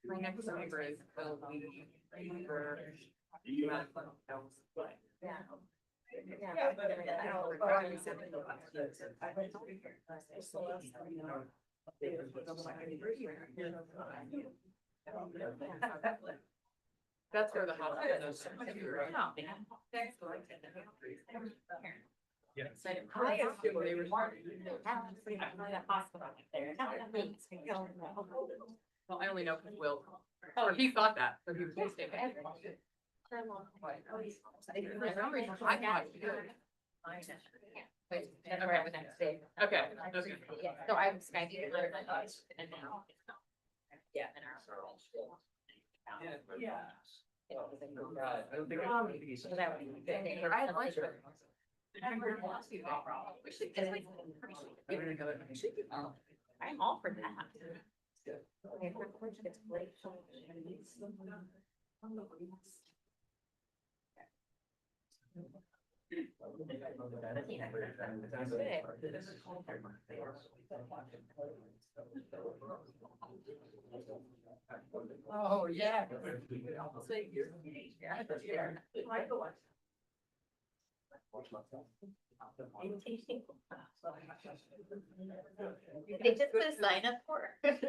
My next neighbor is that's where the house is. Yeah. I assume they were. Well, I only know because Will, or he thought that, so he was mistaken. For some reason, I thought he did. Okay. Yeah, so I was Skyping her and now. Yeah. Yeah. I don't think So that would be good. I like it. We should get like. I'm all for that. Okay, for which it's great. Oh, yeah. They just put a sign up for it.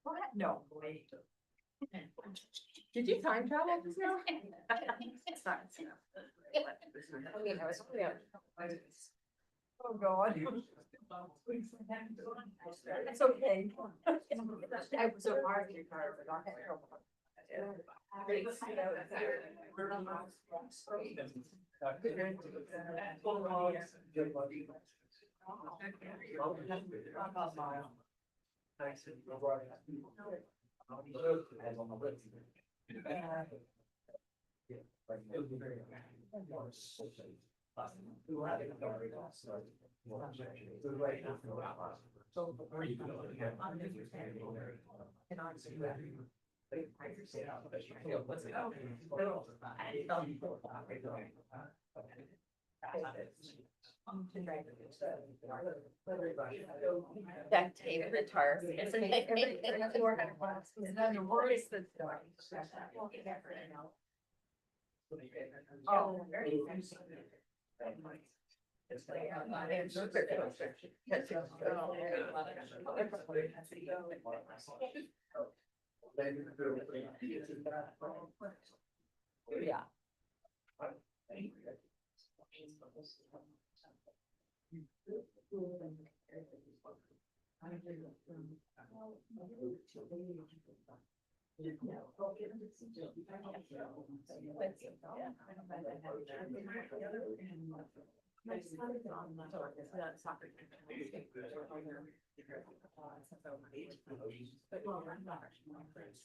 What? No. Did you time travel just now? It's not. Okay, I was. Oh, God. It's okay. I was so hard in your car. Duct tape and the tar. It's like $400. And then the worst is. Oh, yeah. My son is on the soccer team. But well, I'm not actually my friends.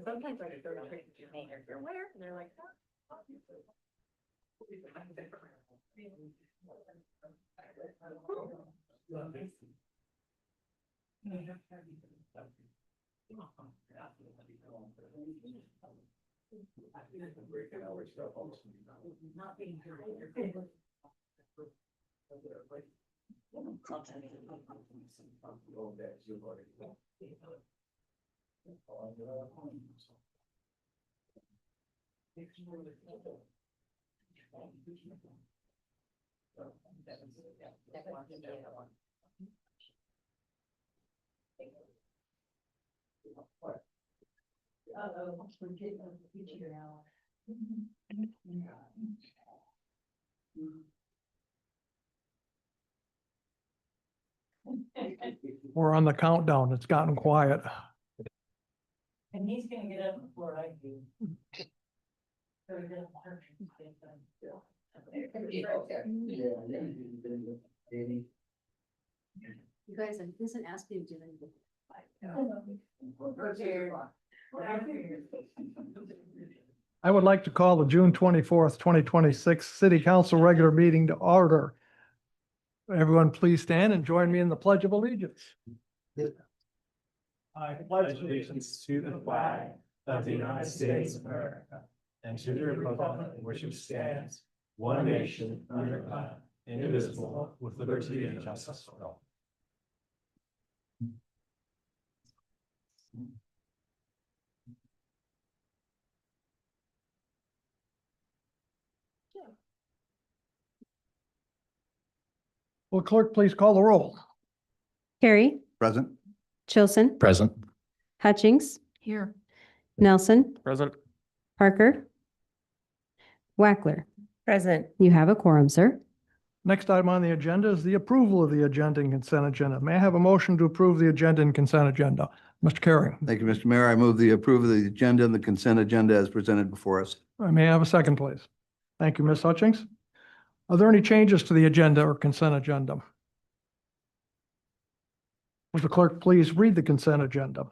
Sometimes I go to where and they're like, not being here. We're on the countdown. It's gotten quiet. And he's gonna get up before I do. So he doesn't hurt You guys, I wasn't asking you to do anything. I would like to call the June 24th, 2026 City Council regular meeting to order. Everyone please stand and join me in the Pledge of Allegiance. I pledge allegiance to the flag of the United States of America and to the republic which it stands, one nation under God, indivisible, with liberty and justice for all. Will clerk please call the roll? Carrie, Present. Chilson, Present. Hutchings, Here. Nelson, Present. Parker, Wackler. Present. You have a quorum, sir. Next item on the agenda is the approval of the agenda and consent agenda. May I have a motion to approve the agenda and consent agenda? Mr. Carey, Thank you, Mr. Mayor. I move the approval of the agenda and the consent agenda as presented before us. may I have a second, please? Thank you, Ms. Hutchings. Are there any changes to the agenda or consent agenda? Will the clerk please read the consent agenda?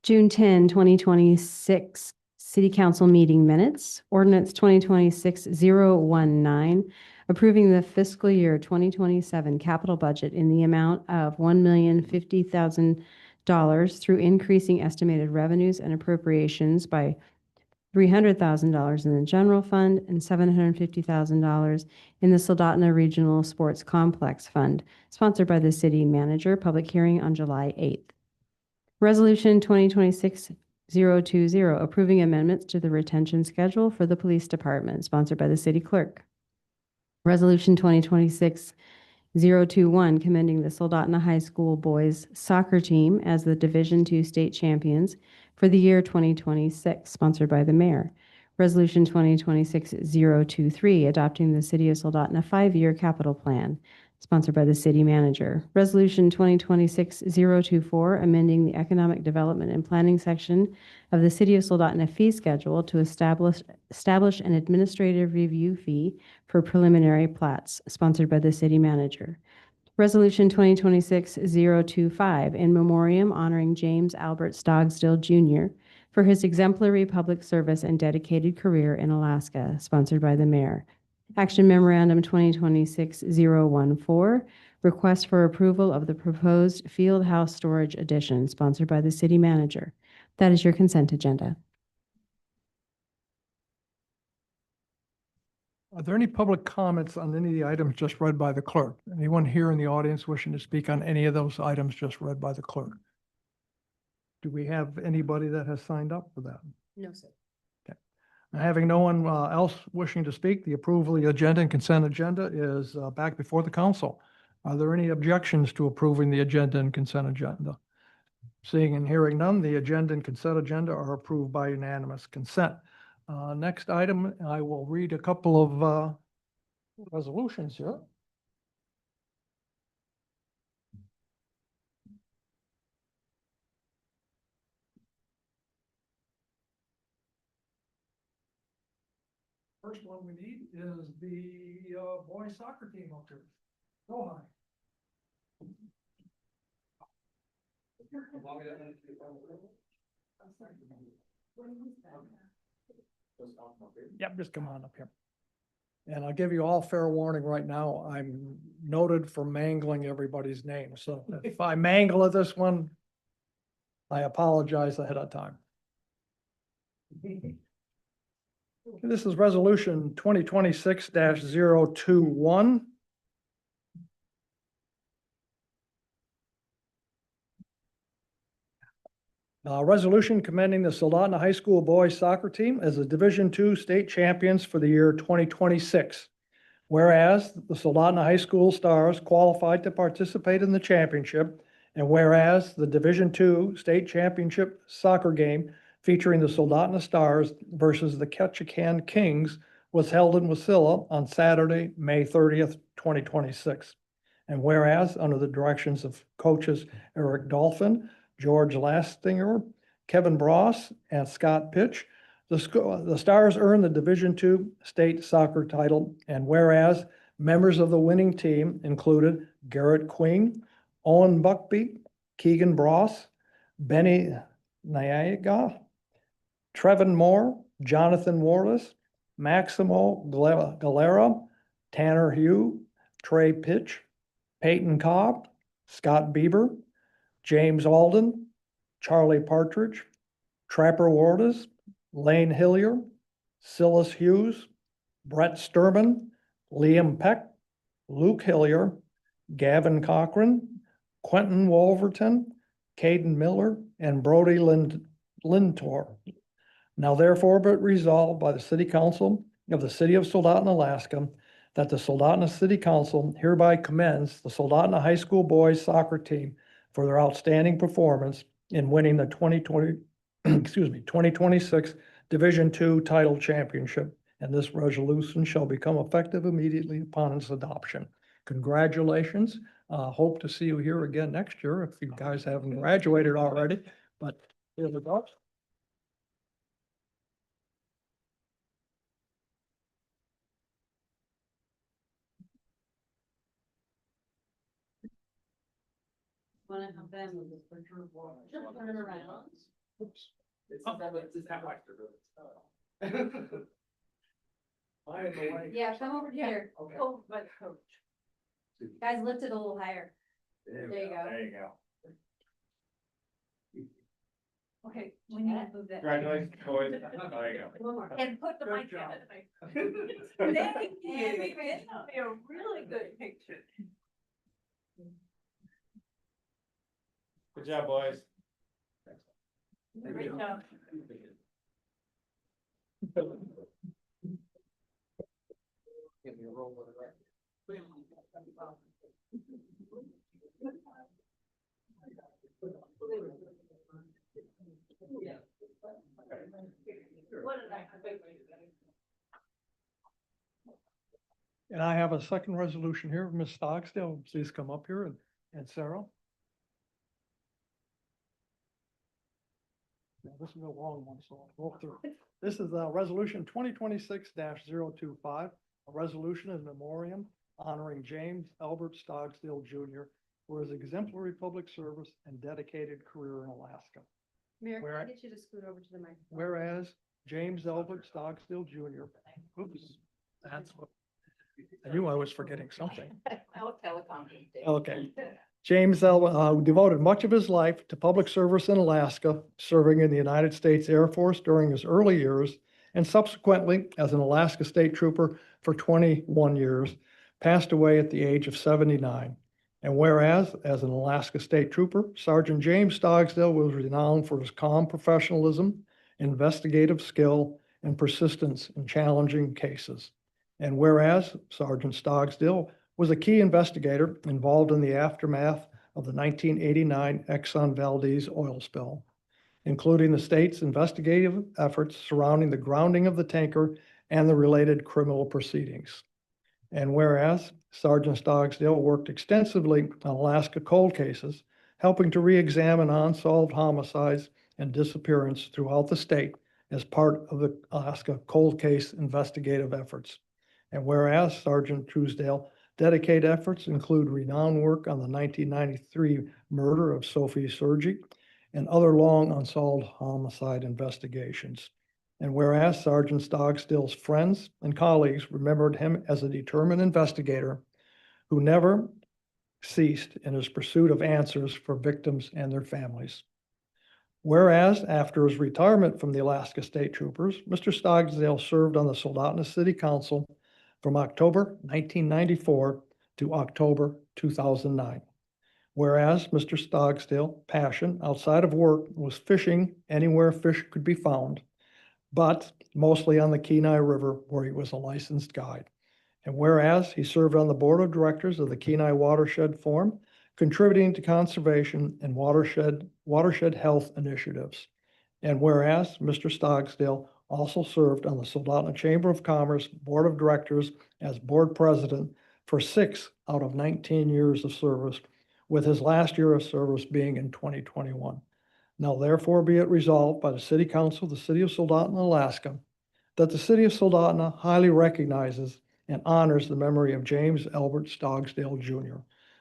June 10, 2026 City Council meeting minutes, Ordinance 2026-019, approving the fiscal year 2027 capital budget in the amount of $1,050,000 through increasing estimated revenues and appropriations by $300,000 in the general fund and $750,000 in the Soldotna Regional Sports Complex Fund, sponsored by the city manager, public hearing on July 8th. Resolution 2026-020, approving amendments to the retention schedule for the police department, sponsored by the city clerk. Resolution 2026-021, commending the Soldotna High School boys soccer team as the Division II state champions for the year 2026, sponsored by the mayor. Resolution 2026-023, adopting the City of Soldotna 5-year capital plan, sponsored by the city manager. Resolution 2026-024, amending the economic development and planning section of the City of Soldotna fee schedule to establish an administrative review fee for preliminary plats, sponsored by the city manager. Resolution 2026-025, in memoriam honoring James Albert Stogsdill Jr. for his exemplary public service and dedicated career in Alaska, sponsored by the mayor. Action Memorandum 2026-014, request for approval of the proposed field house storage addition, sponsored by the city manager. That is your consent agenda. Are there any public comments on any of the items just read by the clerk? Anyone here in the audience wishing to speak on any of those items just read by the clerk? Do we have anybody that has signed up for that? No, sir. Having no one else wishing to speak, the approval of the agenda and consent agenda is back before the council. Are there any objections to approving the agenda and consent agenda? Seeing and hearing none, the agenda and consent agenda are approved by unanimous consent. Next item, I will read a couple of resolutions here. First one we need is the boys soccer team up here. Go high. Yep, just come on up here. And I'll give you all fair warning right now, I'm noted for mangling everybody's name. So if I mangle at this one, I apologize ahead of time. This is resolution 2026-021. Resolution commending the Soldotna High School boys soccer team as the Division II state champions for the year 2026. Whereas the Soldotna High School Stars qualified to participate in the championship, and whereas the Division II state championship soccer game featuring the Soldotna Stars versus the Ketchikan Kings was held in Wasilla on Saturday, May 30th, 2026. And whereas, under the directions of coaches Eric Dolphin, George Lastinger, Kevin Bross, and Scott Pitch, the Stars earned the Division II state soccer title. And whereas, members of the winning team included Garrett Queen, Owen Buckby, Keegan Bross, Benny Niaga, Trevin Moore, Jonathan Warless, Maximo Galera, Tanner Hugh, Trey Pitch, Peyton Cobb, Scott Bieber, James Alden, Charlie Partridge, Trapper Wardes, Lane Hillier, Silas Hughes, Brett Sturman, Liam Peck, Luke Hillier, Gavin Cochran, Quentin Wolverton, Caden Miller, and Brody Lintor. Now therefore be it resolved by the City Council of the City of Soldotna, Alaska, that the Soldotna City Council hereby commends the Soldotna High School boys soccer team for their outstanding performance in winning the 2026 Division II title championship. And this resolution shall become effective immediately upon its adoption. Congratulations. Hope to see you here again next year if you guys haven't graduated already, but here we go. Wanna have them with this picture of water? Just running around. Oops. It's that way. By the way. Yeah, come over here. Okay. Over by the coach. Guys, lift it a little higher. There you go. There you go. Okay, we need to move that. Congratulations, boys. There you go. One more. And put the mic Good down. job. Thank you. It'll be a really good picture. Good job, boys. Great job. Give me a roll with it. What did I? And I have a second resolution here. Ms. Stocksdale, please come up here and Sarah. Yeah, this is a long one, so I'll go through. This is resolution 2026-025, a resolution in memoriam honoring James Albert Stogsdale Jr. for his exemplary public service and dedicated career in Alaska. Mayor, Where- can I get you to scoot over to the microphone? Whereas James Albert Stogsdale Jr. Oops, that's what, I knew I was forgetting something. I'll telecom. Okay. James devoted much of his life to public service in Alaska, serving in the United States Air Force during his early years, and subsequently as an Alaska State Trooper for 21 years, passed away at the age of 79. And whereas, as an Alaska State Trooper, Sergeant James Stogsdale was renowned for his calm professionalism, investigative skill, and persistence in challenging cases. And whereas Sergeant Stogsdale was a key investigator involved in the aftermath of the 1989 Exxon Valdez oil spill, including the state's investigative efforts surrounding the grounding of the tanker and the related criminal proceedings. And whereas Sergeant Stogsdale worked extensively on Alaska cold cases, helping to re-examine unsolved homicides and disappearance throughout the state as part of the Alaska cold case investigative efforts. And whereas Sergeant Truesdale dedicated efforts include renowned work on the 1993 murder of Sophie Sergi and other long unsolved homicide investigations. And whereas Sergeant Stogsdale's friends and colleagues remembered him as a determined investigator who never ceased in his pursuit of answers for victims and their families. Whereas after his retirement from the Alaska State Troopers, Mr. Stogsdale served on the Soldotna City Council from October 1994 to October 2009. Whereas Mr. Stogsdale's passion outside of work was fishing anywhere fish could be found, but mostly on the Kenai River where he was a licensed guide. And whereas he served on the board of directors of the Kenai Watershed Forum, contributing to conservation and watershed health initiatives. And whereas Mr. Stogsdale also served on the Soldotna Chamber of Commerce Board of Directors as board president for 6 out of 19 years of service, with his last year of service being in 2021. Now therefore be it resolved by the City Council of the City of Soldotna, Alaska, that the City of Soldotna highly recognizes and honors the memory of James Albert Stogsdale Jr.,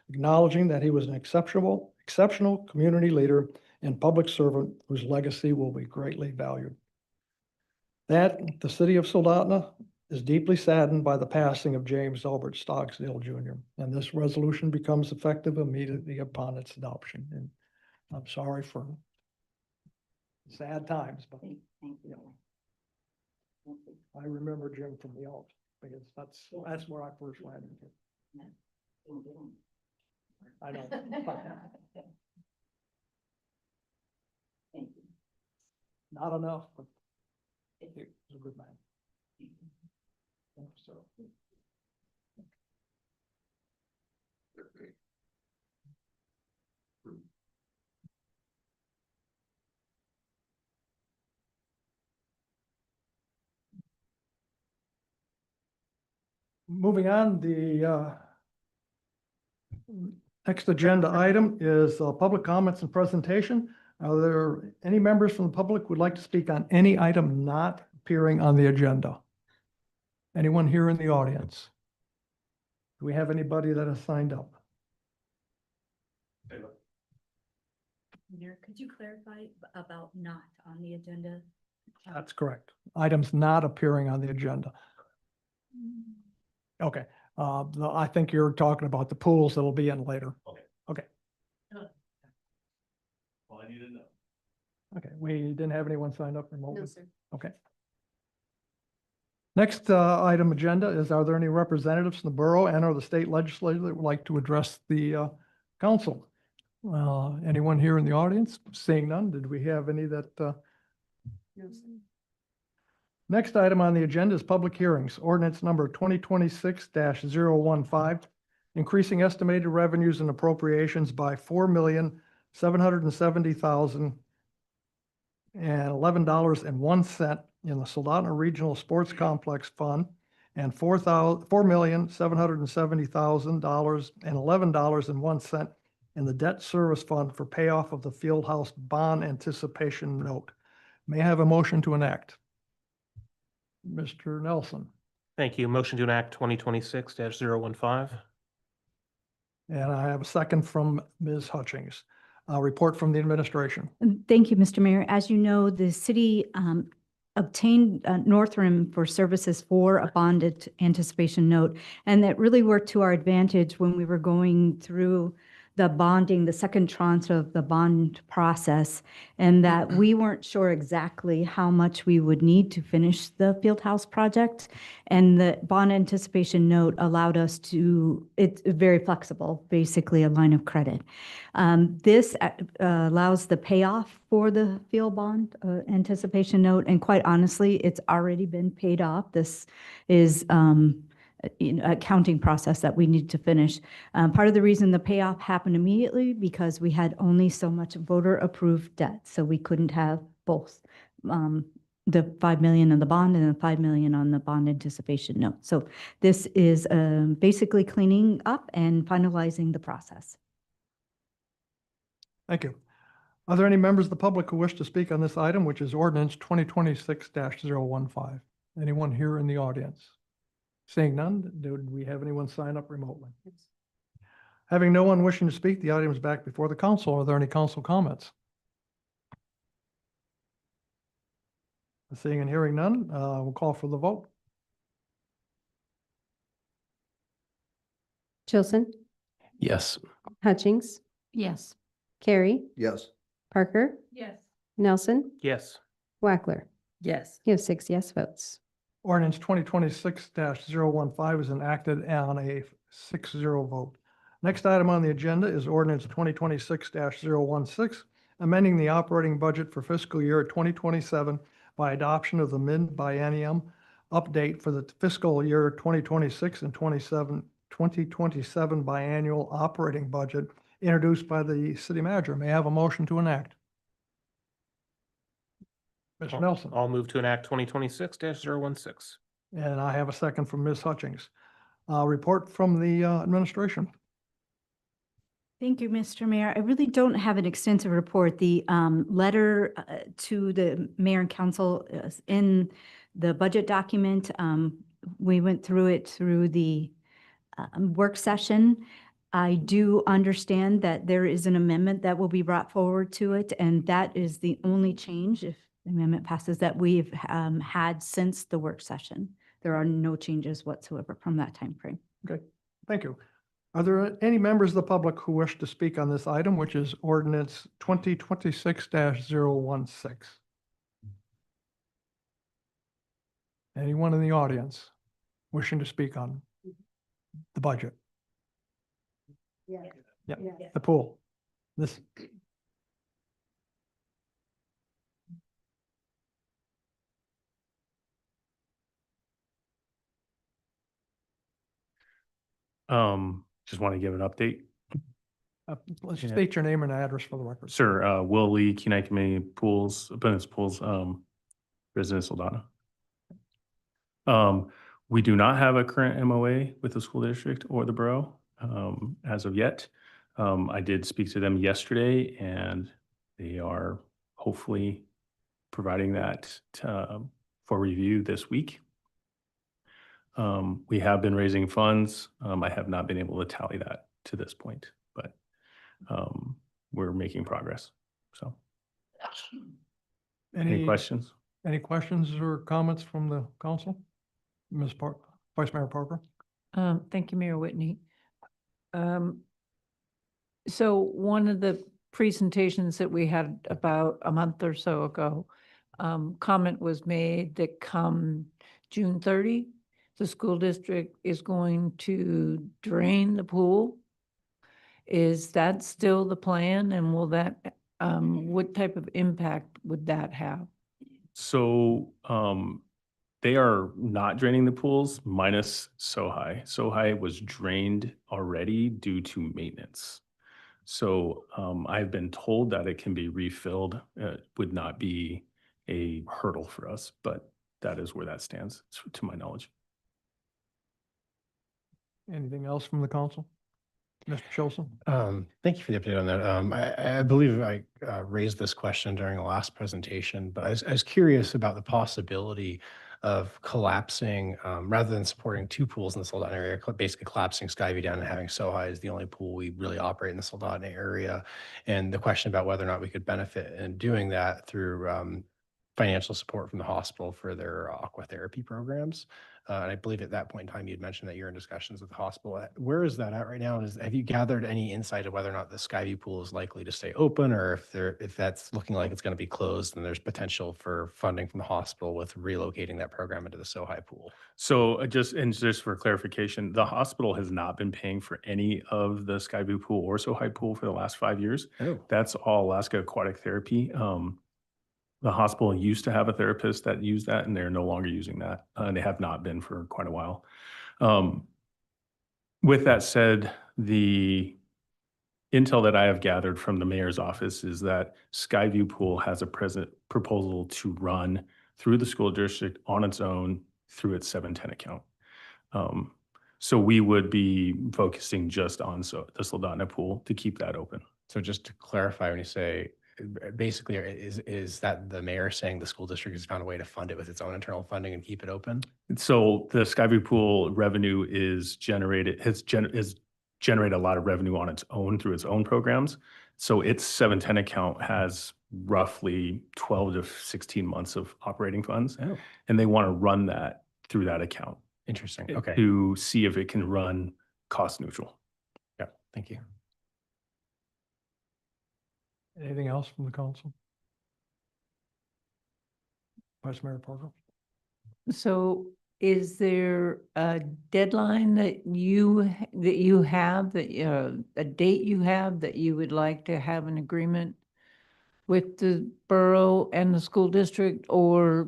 acknowledging that he was an exceptional community leader and public servant whose legacy will be greatly valued. That the City of Soldotna is deeply saddened by the passing of James Albert Stogsdale Jr., and this resolution becomes effective immediately upon its adoption. And I'm sorry for sad times, but Thank you. I remember Jim from the Alps because that's where I first went. I know. Thank you. Not enough, but he was a good man. So, moving on, the next agenda item is public comments and presentation. Are there any members from the public who would like to speak on any item not appearing on the agenda? Anyone here in the audience? Do we have anybody that has signed up? Mayor, could you clarify about not on the agenda? That's correct. Items not appearing on the agenda. Okay, I think you're talking about the pools that'll be in later. Well, I need to know. Okay, we didn't have anyone signed up remotely? No, sir. Okay. Next item agenda is, are there any representatives from the borough and or the state legislature that would like to address the council? Anyone here in the audience? Seeing none, did we have any that? No, sir. Next item on the agenda is public hearings. Ordinance number 2026-015, increasing estimated revenues and appropriations by $4,770,011.01 in the Soldotna Regional Sports Complex Fund and $4,770,011.01 in the Debt Service Fund for payoff of the Fieldhouse Bond Anticipation Note. May I have a motion to enact? Mr. Nelson, Thank you. Motion to enact 2026-015. and I have a second from Ms. Hutchings. Report from the administration. Thank you, Mr. Mayor. As you know, the city obtained Northrim for services for a bonded anticipation note, and that really worked to our advantage when we were going through the bonding, the second tranche of the bond process, and that we weren't sure exactly how much we would need to finish the Fieldhouse project. And the bond anticipation note allowed us to, it's very flexible, basically a line of credit. This allows the payoff for the field bond anticipation note, and quite honestly, it's already been paid off. This is accounting process that we need to finish. Part of the reason the payoff happened immediately because we had only so much voter approved debt, so we couldn't have both the 5 million in the bond and the 5 million on the bond anticipation note. So this is basically cleaning up and finalizing the process. Thank you. Are there any members of the public who wish to speak on this item, which is ordinance 2026-015? Anyone here in the audience? Seeing none, did we have anyone sign up remotely? Having no one wishing to speak, the item is back before the council. Are there any council comments? Seeing and hearing none, we'll call for the vote. Chilson, Yes. Hutchings, Yes. Carrie, Yes. Parker, Yes. Nelson, Yes. Wackler. Yes. You have 6 yes votes. Ordinance 2026-015 is enacted on a 6-0 vote. Next item on the agenda is ordinance 2026-016, amending the operating budget for fiscal year 2027 by adoption of the Mid-Biennium update for the fiscal year 2026 and 2027 biannual operating budget introduced by the city manager. May I have a motion to enact? Mr. Nelson. I'll move to enact 2026-016. And I have a second from Ms. Hutchings. Report from the administration. Thank you, Mr. Mayor. I really don't have an extensive report. The letter to the mayor and council is in the budget document. We went through it through the work session. I do understand that there is an amendment that will be brought forward to it, and that is the only change, if the amendment passes, that we've had since the work session. There are no changes whatsoever from that time frame. Okay, thank you. Are there any members of the public who wish to speak on this item, which is ordinance 2026-016? Anyone in the audience wishing to speak on the budget? Yeah, the pool. This. Just want to give an update. Let's Yeah. state your name and address for the record. Sir, Will Lee, Kenai Community Pools, Abundance Pools, resident Soldotna. We do not have a current MOA with the school district or the borough as of yet. I did speak to them yesterday, and they are hopefully providing that for review this week. We have been raising funds. I have not been able to tally that to this point, but we're making progress. So any questions? Any questions or comments from the council? Vice Mayor Parker? Thank you, Mayor Whitney. So one of the presentations that we had about a month or so ago, comment was made that come June 30, the school district is going to drain the pool. Is that still the plan, and will that, what type of impact would that have? So they are not draining the pools minus Sohai. Sohai was drained already due to maintenance. So I've been told that it can be refilled. Would not be a hurdle for us, but that is where that stands, to my knowledge. Anything else from the council? Mr. Chilson? Thank you for the update on that. I believe I raised this question during the last presentation, but I was curious about the possibility of collapsing, rather than supporting two pools in the Soldotna area, basically collapsing Skyview down and having Sohai as the only pool we really operate in the Soldotna area. And the question about whether or not we could benefit in doing that through financial support from the hospital for their aqua therapy programs. And I believe at that point in time, you'd mentioned that you're in discussions with the hospital. Where is that at right now? And have you gathered any insight of whether or not the Skyview pool is likely to stay open, or if that's looking like it's going to be closed, and there's potential for funding from the hospital with relocating that program into the Sohai pool? So just for clarification, the hospital has not been paying for any of the Skyview pool or Sohai pool for the last 5 years. Oh. That's all Alaska Aquatic Therapy. The hospital used to have a therapist that used that, and they're no longer using that. They have not been for quite a while. With that said, the intel that I have gathered from the mayor's office is that Skyview Pool has a present proposal to run through the school district on its own through its 710 account. So we would be focusing just on the Soldotna pool to keep that open. So just to clarify, when you say, basically, is that the mayor saying the school district has found a way to fund it with its own internal funding and keep it open? So the Skyview Pool revenue has generated a lot of revenue on its own through its own programs. So its 710 account has roughly 12 to 16 months of operating funds. Oh. And they want to run that through that account. Interesting. Okay. To see if it can run cost neutral. Yeah. Thank you. Anything else from the council? Vice Mayor Parker? So is there a deadline that you have, that a date you have that you would like to have an agreement with the borough and the school district, or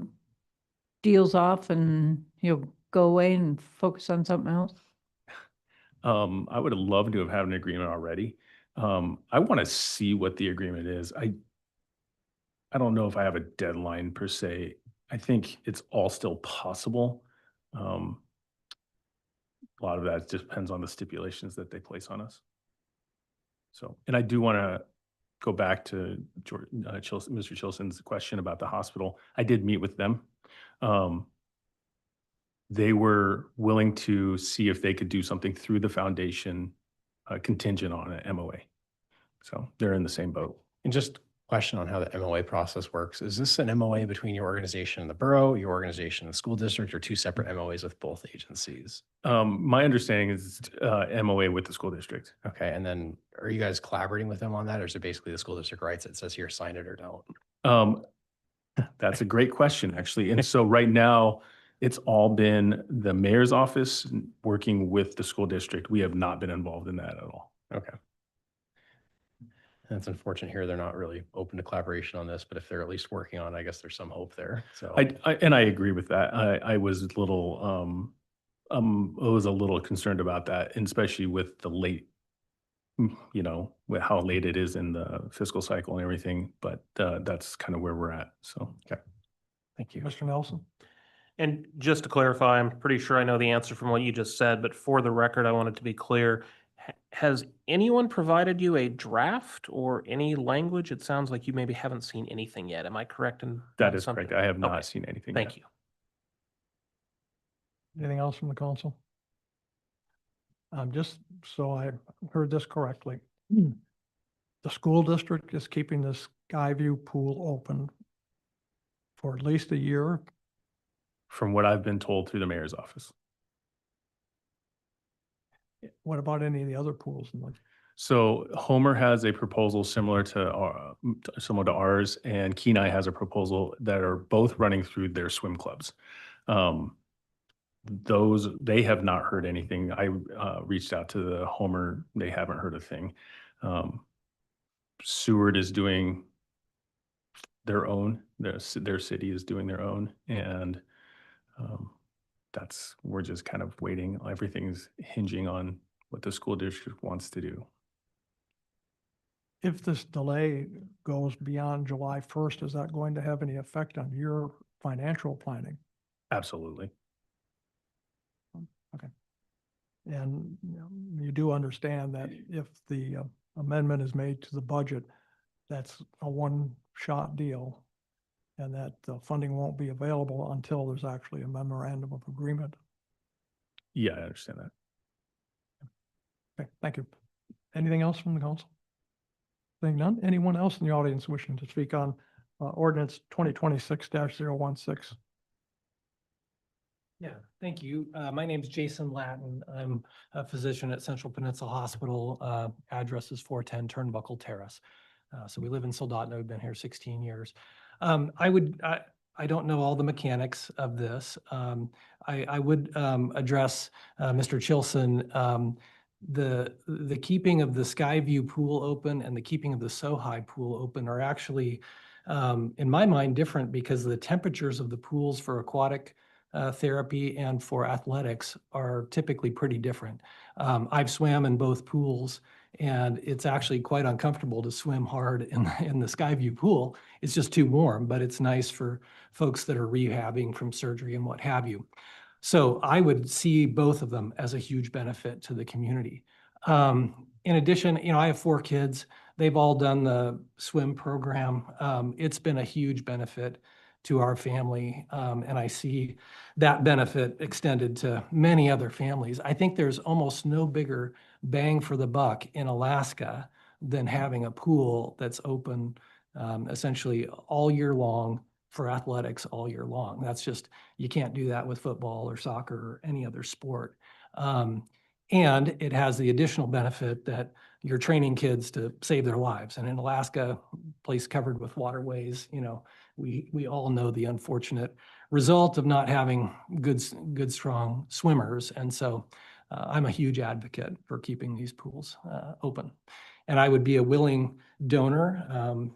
deals off and you'll go away and focus on something else? I would have loved to have had an agreement already. I want to see what the agreement is. I don't know if I have a deadline per se. I think it's all still possible. a lot of that just depends on the stipulations that they place on us. So, and I do want to go back to Mr. Chilson's question about the hospital. I did meet with them. They were willing to see if they could do something through the foundation contingent on an MOA. So they're in the same boat. And just question on how the MOA process works. Is this an MOA between your organization and the borough, your organization and the school district, or two separate MOAs with both agencies? My understanding is MOA with the school district. Okay, and then are you guys collaborating with them on that, or is it basically the school district writes it, says here, sign it or don't? That's a great question, actually. And so right now, it's all been the mayor's office working with the school district. We have not been involved in that at all. Okay. And it's unfortunate here, they're not really open to collaboration on this, but if they're at least working on it, I guess there's some hope there, so. I agree with that. I was a little, I was a little concerned about that, and especially with the late, you know, with how late it is in the fiscal cycle and everything, but that's kind of where we're at, so. Okay. Thank you. Mr. Nelson? And just to clarify, I'm pretty sure I know the answer from what you just said, but for the record, I want it to be clear. Has anyone provided you a draft or any language? It sounds like you maybe haven't seen anything yet. Am I correct in That that is assumption? correct. I have not Okay. seen anything Thank yet. you. Anything else from the council? Just so I heard this correctly, the school district is keeping the Skyview pool open for at least a year. From what I've been told through the mayor's office. What about any of the other pools? So Homer has a proposal similar to ours, and Kenai has a proposal that are both running through their swim clubs. They have not heard anything. I reached out to the Homer, they haven't heard a thing. Seward is doing their own, their city is doing their own, and we're just kind of waiting. Everything's hinging on what the school district wants to do. If this delay goes beyond July 1st, is that going to have any effect on your financial planning? Absolutely. Okay. And you do understand that if the amendment is made to the budget, that's a one-shot deal, and that the funding won't be available until there's actually a memorandum of agreement. Yeah, I understand that. Okay, thank you. Anything else from the council? Seeing none, anyone else in the audience wishing to speak on ordinance 2026-016? Yeah, thank you. My name is Jason Latin. I'm a physician at Central Peninsula Hospital. Address is 410 Turnbuckle Terrace. So we live in Soldotna. We've been here 16 years. I don't know all the mechanics of this. I would address Mr. Chilson. The keeping of the Skyview pool open and the keeping of the Sohai pool open are actually, in my mind, different because the temperatures of the pools for aquatic therapy and for athletics are typically pretty different. I've swam in both pools, and it's actually quite uncomfortable to swim hard in the Skyview pool. It's just too warm, but it's nice for folks that are rehabbing from surgery and what have you. So I would see both of them as a huge benefit to the community. In addition, I have 4 kids. They've all done the swim program. It's been a huge benefit to our family, and I see that benefit extended to many other families. I think there's almost no bigger bang for the buck in Alaska than having a pool that's open essentially all year long for athletics all year long. That's just, you can't do that with football or soccer or any other sport. And it has the additional benefit that you're training kids to save their lives. And in Alaska, place covered with waterways, we all know the unfortunate result of not having good, strong swimmers. And so I'm a huge advocate for keeping these pools open. And I would be a willing donor,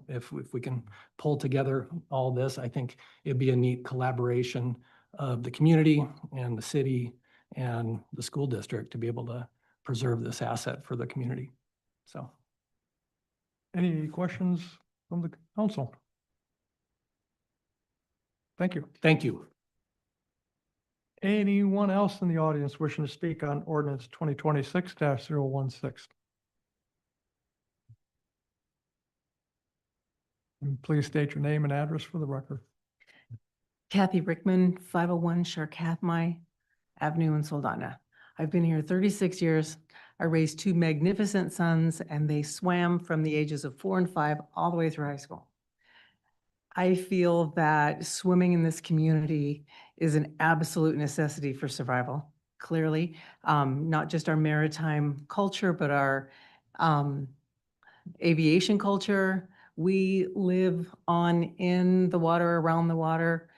if we can pull together all this. I think it'd be a neat collaboration of the community and the city and the school district to be able to preserve this asset for the community. So. Any questions from the council? Thank you. Thank you. Anyone else in the audience wishing to speak on ordinance 2026-016? And please state your name and address for the record. Kathy Rickman, 501 Sharkathmai Avenue in Soldotna. I've been here 36 years. I raised two magnificent sons, and they swam from the ages of 4 and 5 all the way through high school. I feel that swimming in this community is an absolute necessity for survival, clearly. Not just our maritime culture, but our aviation culture. We live in the water, around the water,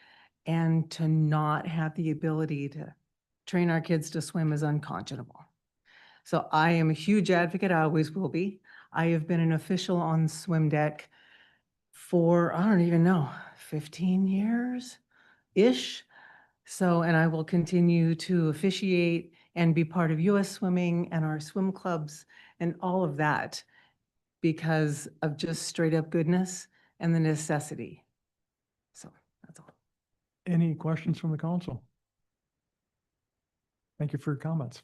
and to not have the ability to train our kids to swim is unconscionable. So I am a huge advocate, I always will be. I have been an official on swim deck for, I don't even know, 15 years-ish. So, and I will continue to officiate and be part of US Swimming and our swim clubs and all of that because of just straight up goodness and the necessity. So that's all. Any questions from the council? Thank you for your comments.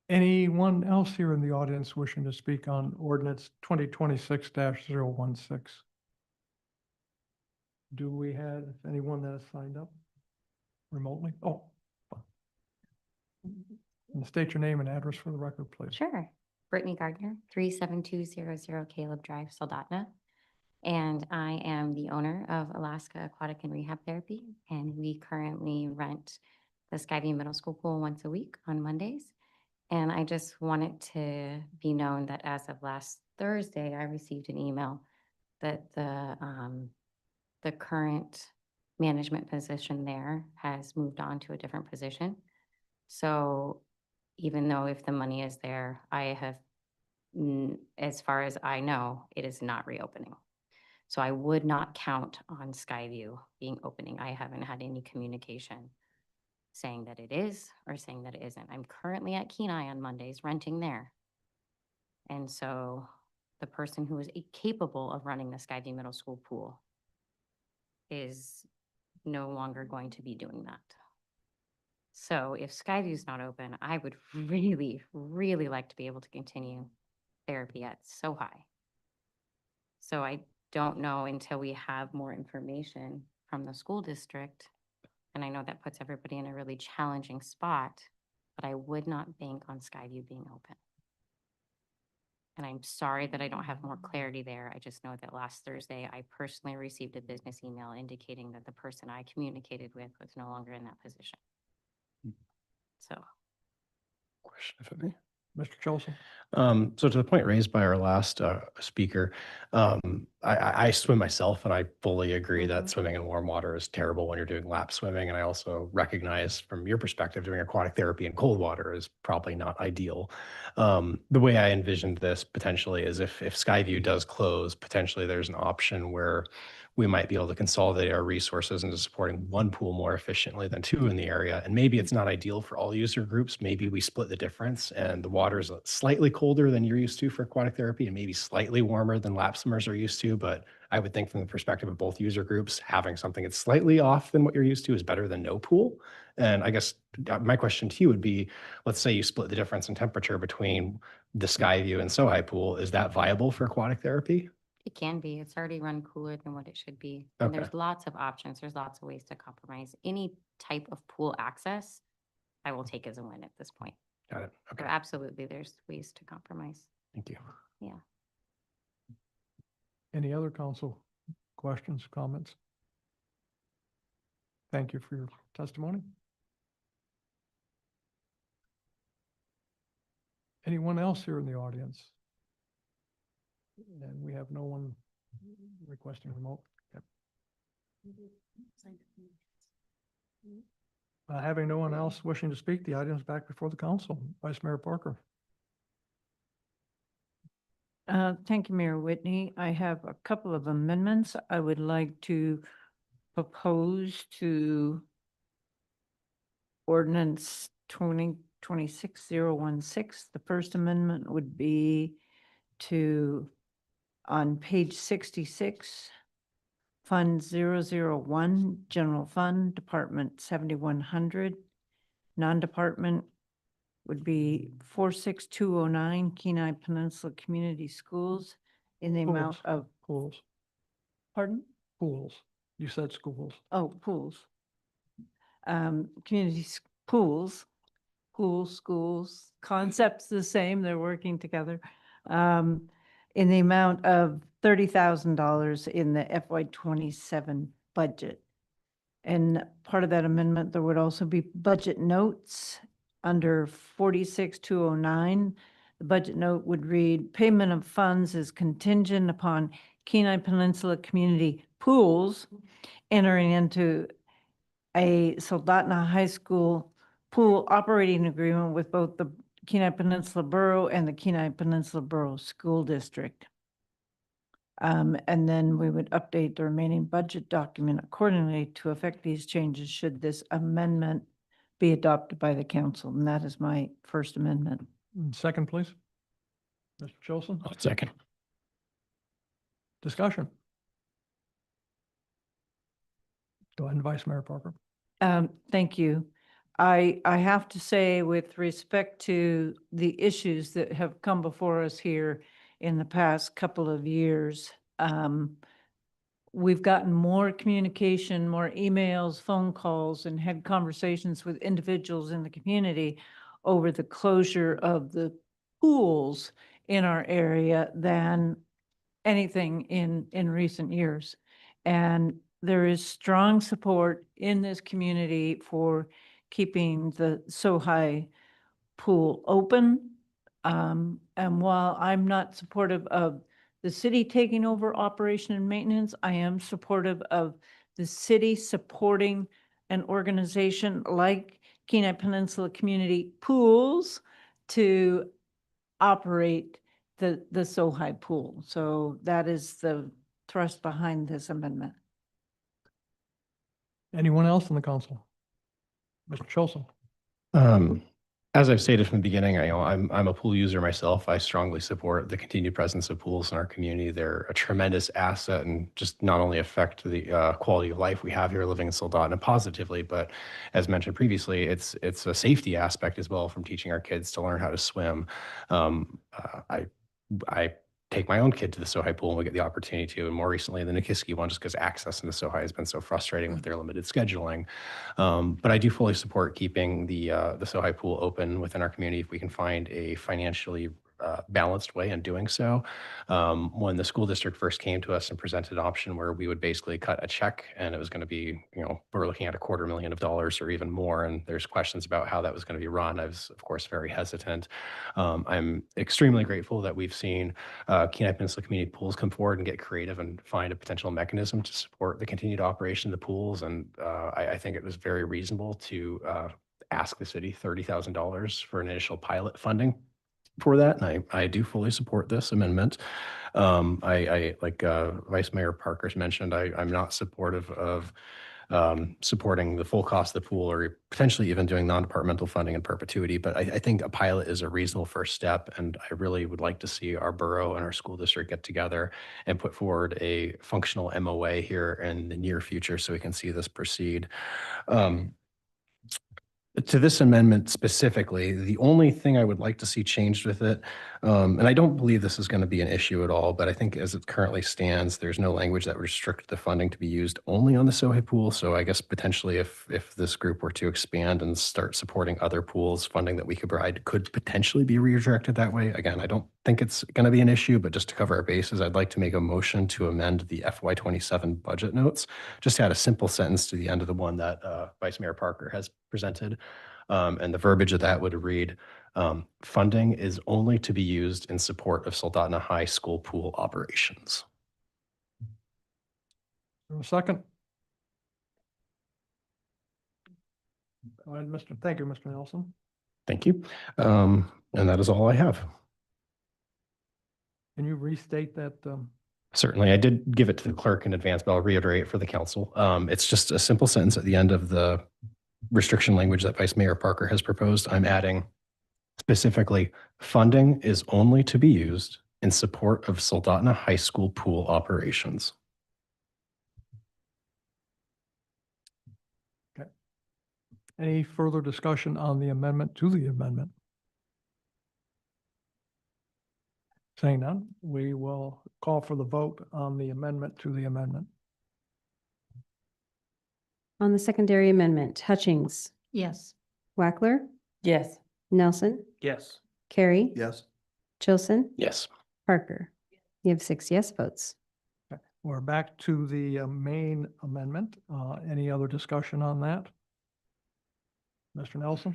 Anyone else here in the audience wishing to speak on ordinance 2026-016? Do we have anyone that has signed up remotely? Oh. And state your name and address for the record, please. Sure. Brittany Gardner, 37200 Caleb Drive, Soldotna. And I am the owner of Alaska Aquatic and Rehab Therapy. And we currently rent the Skyview Middle School pool once a week on Mondays. And I just want it to be known that as of last Thursday, I received an email that the current management position there has moved on to a different position. So even though if the money is there, I have, as far as I know, it is not reopening. So I would not count on Skyview being opening. I haven't had any communication saying that it is or saying that it isn't. I'm currently at Kenai on Mondays renting there. And so the person who is capable of running the Skyview Middle School pool is no longer going to be doing that. So if Skyview's not open, I would really, really like to be able to continue therapy at So High. So I don't know until we have more information from the school district. And I know that puts everybody in a really challenging spot, but I would not bank on Skyview being open. And I'm sorry that I don't have more clarity there. I just know that last Thursday, I personally received a business email indicating that the person I communicated with was no longer in that position. So. Question if I may. Mr. Chilson? So to the point raised by our last speaker, I swim myself, and I fully agree that swimming in warm water is terrible when you're doing lap swimming. And I also recognize from your perspective, doing aquatic therapy in cold water is probably not ideal. The way I envisioned this potentially is if Skyview does close, potentially there's an option where we might be able to consolidate our resources into supporting one pool more efficiently than two in the area. And maybe it's not ideal for all user groups. Maybe we split the difference and the water is slightly colder than you're used to for aquatic therapy and maybe slightly warmer than lap swimmers are used to. But I would think from the perspective of both user groups, having something that's slightly off than what you're used to is better than no pool. And I guess my question to you would be, let's say you split the difference in temperature between the Skyview and So High pool. Is that viable for aquatic therapy? It can be. It's already run cooler than what it should be. And Okay. there's lots of options. There's lots of ways to compromise. Any type of pool access, I will take as a win at this point. Got it. So Okay. absolutely, there's ways to compromise. Thank you. Yeah. Any other council questions, comments? Thank you for your testimony. Anyone else here in the audience? And we have no one requesting remote. Yep. Having no one else wishing to speak, the item is back before the council. Vice Mayor Parker. Thank you, Mayor Whitney. I have a couple of amendments I would like to propose to ordinance 2026-016. The first amendment would be to, on page 66, Fund 001, General Fund, Department 7100, Non-department would be 46209 Kenai Peninsula Community Schools in the amount Pools. of, Pools, pardon? pools. You said schools. Oh, pools. Pools, schools, concepts the same, they're working together. In the amount of $30,000 in the FY '27 budget. And part of that amendment, there would also be budget notes under 46209. The budget note would read, payment of funds is contingent upon Kenai Peninsula Community Pools entering into a Soldotna High School pool operating agreement with both the Kenai Peninsula Borough and the Kenai Peninsula Borough School District. And then we would update the remaining budget document accordingly to affect these changes should this amendment be adopted by the council. And that is my first amendment. Second, please. Mr. Chilson, Second. discussion. Go ahead, Vice Mayor Parker. Thank you. I have to say, with respect to the issues that have come before us here in the past couple of years, we've gotten more communication, more emails, phone calls, and had conversations with individuals in the community over the closure of the pools in our area than anything in recent years. And there is strong support in this community for keeping the Sohai pool open. And while I'm not supportive of the city taking over operation and maintenance, I am supportive of the city supporting an organization like Kenai Peninsula Community Pools to operate the Sohai pool. So that is the thrust behind this amendment. Anyone else in the council? Mr. Chilson. As I've stated from the beginning, I'm a pool user myself. I strongly support the continued presence of pools in our community. They're a tremendous asset and just not only affect the quality of life we have here living in Soldotna positively, but as mentioned previously, it's a safety aspect as well from teaching our kids to learn how to swim. I take my own kid to the Sohai pool when we get the opportunity to, and more recently the Nikiski one, just because access into Sohai has been so frustrating with their limited scheduling. But I do fully support keeping the Sohai pool open within our community if we can find a financially balanced way in doing so. When the school district first came to us and presented an option where we would basically cut a check and it was going to be, we're looking at $250,000 or even more, and there's questions about how that was going to be run. I was, of course, very hesitant. I'm extremely grateful that we've seen Kenai Peninsula Community Pools come forward and get creative and find a potential mechanism to support the continued operation of the pools. And I think it was very reasonable to ask the city $30,000 for an initial pilot funding for that, and I do fully support this amendment. I like Vice Mayor Parker's mentioned, I'm not supportive of supporting the full cost of the pool or potentially even doing non-departmental funding in perpetuity, but I think a pilot is a reasonable first step, and I really would like to see our borough and our school district get together and put forward a functional MOA here in the near future so we can see this proceed. To this amendment specifically, the only thing I would like to see changed with it, and I don't believe this is going to be an issue at all, but I think as it currently stands, there's no language that restricts the funding to be used only on the Sohai pool. So I guess potentially if this group were to expand and start supporting other pools, funding that we could provide could potentially be redirected that way. Again, I don't think it's going to be an issue, but just to cover our bases, I'd like to make a motion to amend the FY '27 budget notes. Just add a simple sentence to the end of the one that Vice Mayor Parker has presented. And the verbiage of that would read, funding is only to be used in support of Soldotna High School pool operations. A second. Go ahead, Thank you, Mr. Nelson. Thank you. And that is all I have. Can you restate that? Certainly, I did give it to the clerk in advance, but I'll reiterate for the council. It's just a simple sentence at the end of the restriction language that Vice Mayor Parker has proposed. I'm adding specifically, funding is only to be used in support of Soldotna High School pool operations. Okay. Any further discussion on the amendment to the amendment? Saying none, we will call for the vote on the amendment to the amendment. On the secondary amendment, Hutchings, Yes. Wackler, Yes. Nelson, Yes. Carrie, Yes. Chilson, Yes. Parker. You have 6 yes votes. Okay, we're back to the main amendment. Any other discussion on that? Mr. Nelson?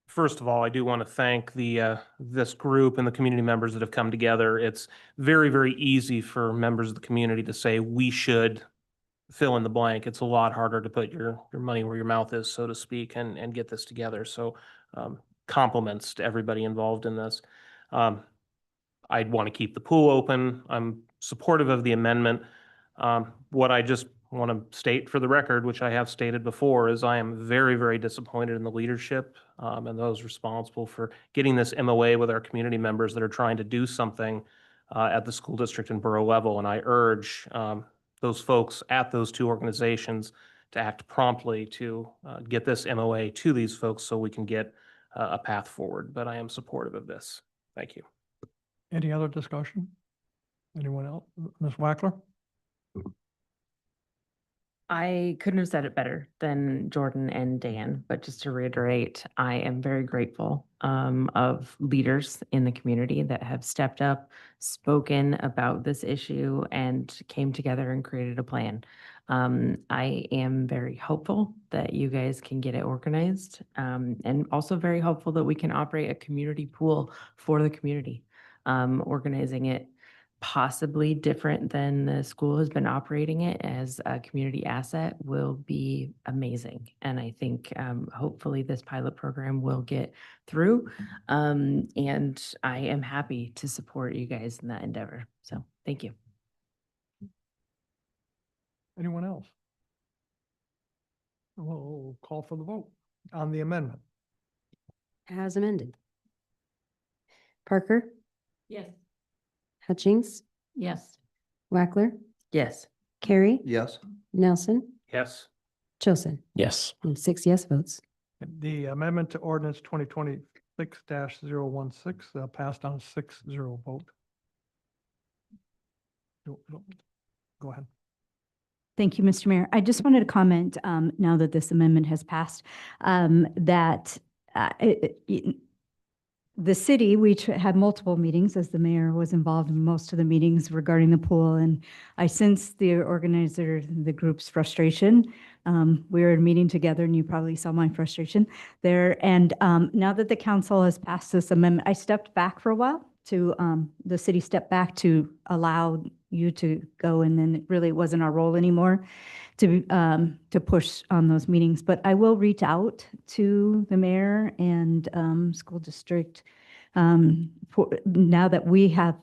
First of all, I do want to thank this group and the community members that have come together. It's very, very easy for members of the community to say, we should fill in the blank. It's a lot harder to put your money where your mouth is, so to speak, and get this together. So compliments to everybody involved in this. I'd want to keep the pool open. I'm supportive of the amendment. What I just want to state for the record, which I have stated before, is I am very, very disappointed in the leadership and those responsible for getting this MOA with our community members that are trying to do something at the school district and borough level. And I urge those folks at those two organizations to act promptly to get this MOA to these folks so we can get a path forward. But I am supportive of this. Thank you. Any other discussion? Anyone else? Ms. Wackler? I couldn't have said it better than Jordan and Dan, but just to reiterate, I am very grateful of leaders in the community that have stepped up, spoken about this issue, and came together and created a plan. I am very hopeful that you guys can get it organized, and also very hopeful that we can operate a community pool for the community. Organizing it possibly different than the school has been operating it as a community asset will be amazing. And I think hopefully this pilot program will get through. And I am happy to support you guys in that endeavor. So thank you. Anyone else? We'll call for the vote on the amendment. As amended. Parker, Yes. Hutchings, Yes. Wackler, Yes. Carrie, Yes. Nelson, Yes. Chilson. Yes. You have 6 yes votes. The amendment to ordinance 2026-016 passed on a 6-0 vote. Go ahead. Thank you, Mr. Mayor. I just wanted to comment, now that this amendment has passed, that the city, we had multiple meetings as the mayor was involved in most of the meetings regarding the pool. And I sensed the organizer, the group's frustration. We were meeting together and you probably saw my frustration there. And now that the council has passed this amendment, I stepped back for a while to, the city stepped back to allow you to go. And then it really wasn't our role anymore to push on those meetings. But I will reach out to the mayor and school district now that we have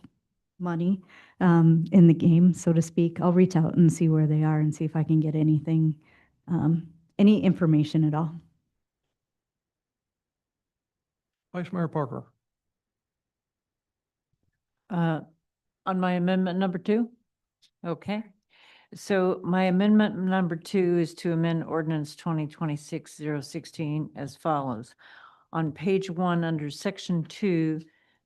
money in the game, so to speak. I'll reach out and see where they are and see if I can get anything, any information at all. Vice Mayor Parker. On my amendment number 2? Okay. So my amendment number 2 is to amend ordinance 2026-016 as follows. On page 1, under section 2,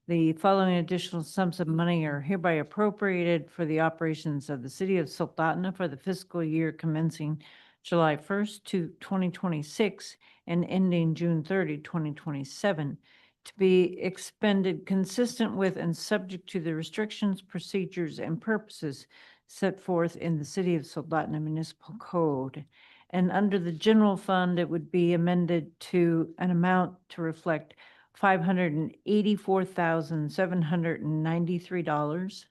the following additional sums of money are hereby appropriated for the operations of the city of Soldotna for the fiscal year commencing July 1st to 2026 and ending June 30, 2027, to be expended consistent with and subject to the restrictions, procedures, and purposes set forth in the City of Soldotna Municipal Code. And under the general fund, it would be amended to an amount to reflect $584,793.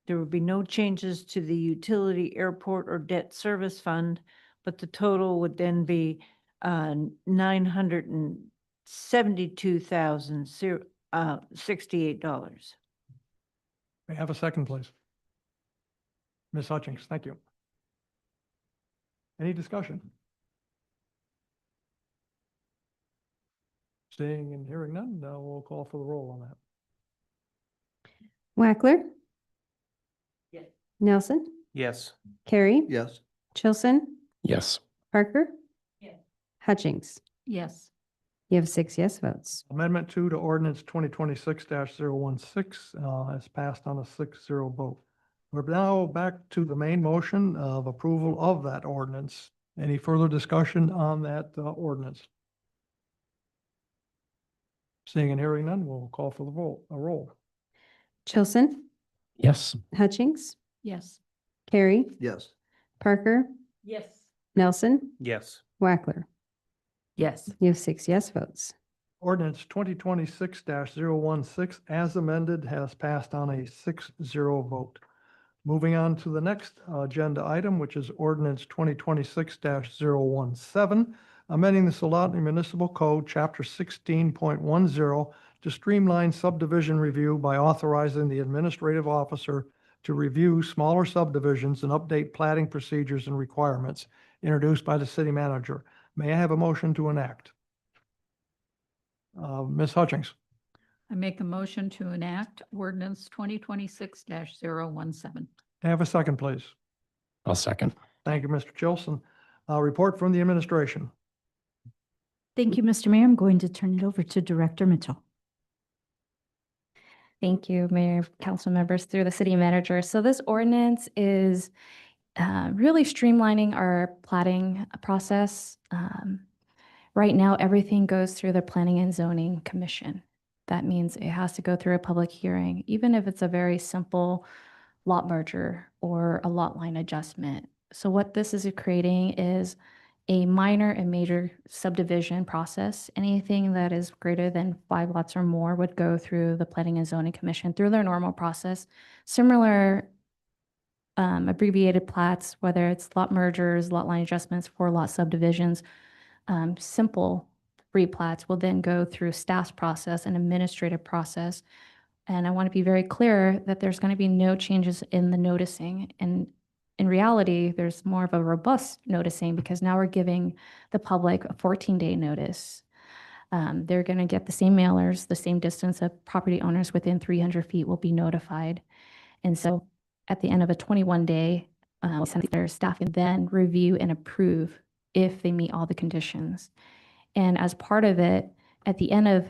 There would be no changes to the utility, airport, or debt service fund, but the total would then be $972,068. May I have a second, please? Ms. Hutchings, thank you. Any discussion? Seeing and hearing none, now we'll call for the roll on that. Wackler, Yes. Nelson, Yes. Carrie, Yes. Chilson, Yes. Parker, Yes. Hutchings. Yes. You have 6 yes votes. Amendment 2 to Ordinance 2026-016 has passed on a 6-0 vote. We're now back to the main motion of approval of that ordinance. Any further discussion on that ordinance? Seeing and hearing none, we'll call for the roll. Chilson, Yes. Hutchings, Yes. Carrie, Yes. Parker, Yes. Nelson, Yes. Wackler. Yes. You have 6 yes votes. Ordinance 2026-016 as amended has passed on a 6-0 vote. Moving on to the next agenda item, which is Ordinance 2026-017, amending the Soldotna Municipal Code, Chapter 16.10, to streamline subdivision review by authorizing the administrative officer to review smaller subdivisions and update platting procedures and requirements, introduced by the city manager. May I have a motion to enact? Ms. Hutchings. I make a motion to enact ordinance 2026-017. May I have a second, please? I'll second. Thank you, Mr. Chilson. Report from the administration. Thank you, Mr. Mayor. I'm going to turn it over to Director Mitchell. Thank you, Mayor, council members, through the city manager. So this ordinance is really streamlining our platting process. Right now, everything goes through the Planning and Zoning Commission. That means it has to go through a public hearing, even if it's a very simple lot merger or a lot line adjustment. So what this is creating is a minor and major subdivision process. Anything that is greater than 5 lots or more would go through the Planning and Zoning Commission through their normal process. Similar abbreviated plats, whether it's lot mergers, lot line adjustments, 4-lot subdivisions, simple replats will then go through staff's process and administrative process. And I want to be very clear that there's going to be no changes in the noticing. And in reality, there's more of a robust noticing because now we're giving the public a 14-day notice. They're going to get the same mailers, the same distance of property owners within 300 feet will be notified. And so at the end of a 21-day, their staff can then review and approve if they meet all the conditions. And as part of it, at the end of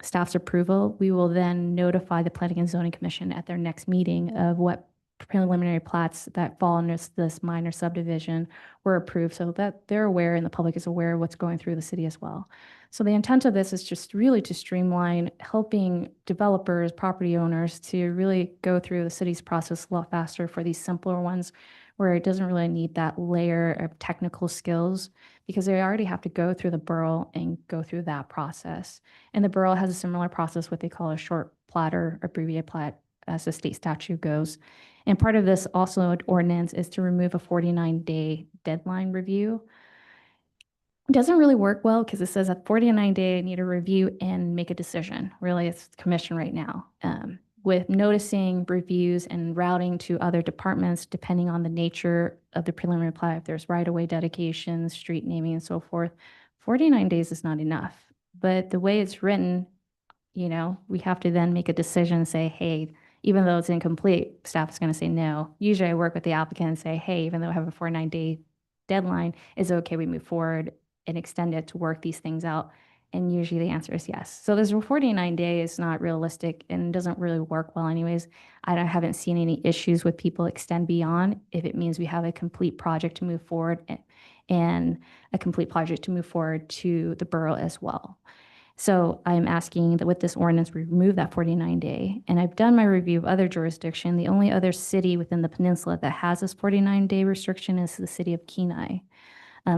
staff's approval, we will then notify the Planning and Zoning Commission at their next meeting of what preliminary plats that fall under this minor subdivision were approved so that they're aware and the public is aware of what's going through the city as well. So the intent of this is just really to streamline, helping developers, property owners to really go through the city's process a lot faster for these simpler ones where it doesn't really need that layer of technical skills because they already have to go through the borough and go through that process. And the borough has a similar process, what they call a short plat or abbreviated plat as the state statute goes. And part of this also ordinance is to remove a 49-day deadline review. It doesn't really work well because it says at 49-day, I need to review and make a decision. Really, it's commission right now. With noticing reviews and routing to other departments, depending on the nature of the preliminary plat, if there's right-of-way dedications, street naming and so forth, 49 days is not enough. But the way it's written, you know, we have to then make a decision and say, hey, even though it's incomplete, staff is going to say no. Usually I work with the applicant and say, hey, even though I have a 49-day deadline, is it okay we move forward and extend it to work these things out? And usually the answer is yes. So this 49 days is not realistic and doesn't really work well anyways. I haven't seen any issues with people extend beyond if it means we have a complete project to move forward and a complete project to move forward to the borough as well. So I'm asking that with this ordinance, we remove that 49-day. And I've done my review of other jurisdiction. The only other city within the peninsula that has this 49-day restriction is the city of Kenai.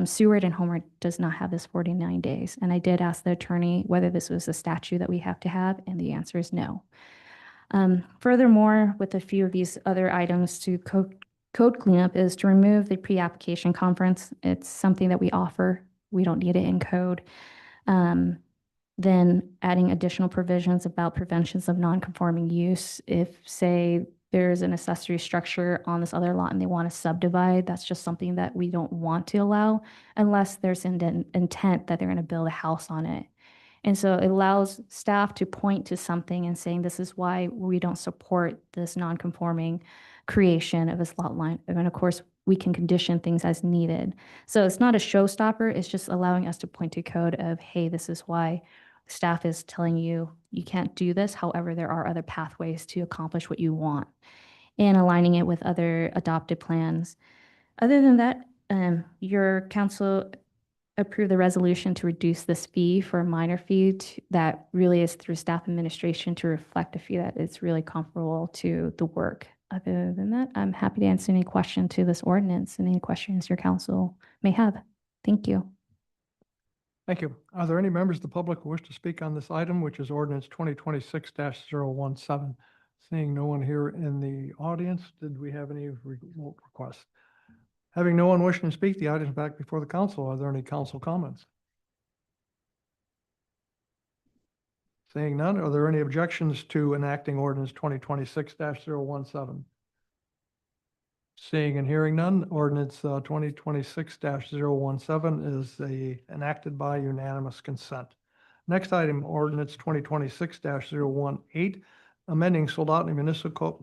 Seward and Homer does not have this 49 days. And I did ask the attorney whether this was a statute that we have to have, and the answer is no. Furthermore, with a few of these other items to code cleanup is to remove the pre-application conference. It's something that we offer. We don't need it in code. Then adding additional provisions about preventions of non-conforming use. If, say, there's an accessory structure on this other lot and they want to subdivide, that's just something that we don't want to allow unless there's an intent that they're going to build a house on it. And so it allows staff to point to something and saying, this is why we don't support this non-conforming creation of this lot line. And of course, we can condition things as needed. So it's not a showstopper, it's just allowing us to point to code of, hey, this is why staff is telling you you can't do this. However, there are other pathways to accomplish what you want, and aligning it with other adopted plans. Other than that, your council approved the resolution to reduce this fee for a minor fee that really is through staff administration to reflect a fee that is really comparable to the work. Other than that, I'm happy to answer any question to this ordinance and any questions your council may have. Thank you. Thank you. Are there any members of the public who wish to speak on this item, which is ordinance 2026-017? Seeing no one here in the audience, did we have any remote requests? Having no one wishing to speak, the item is back before the council. Are there any council comments? Seeing none, are there any objections to enacting ordinance 2026-017? Seeing and hearing none, ordinance 2026-017 is enacted by unanimous consent. Next item, ordinance 2026-018, amending Soldotna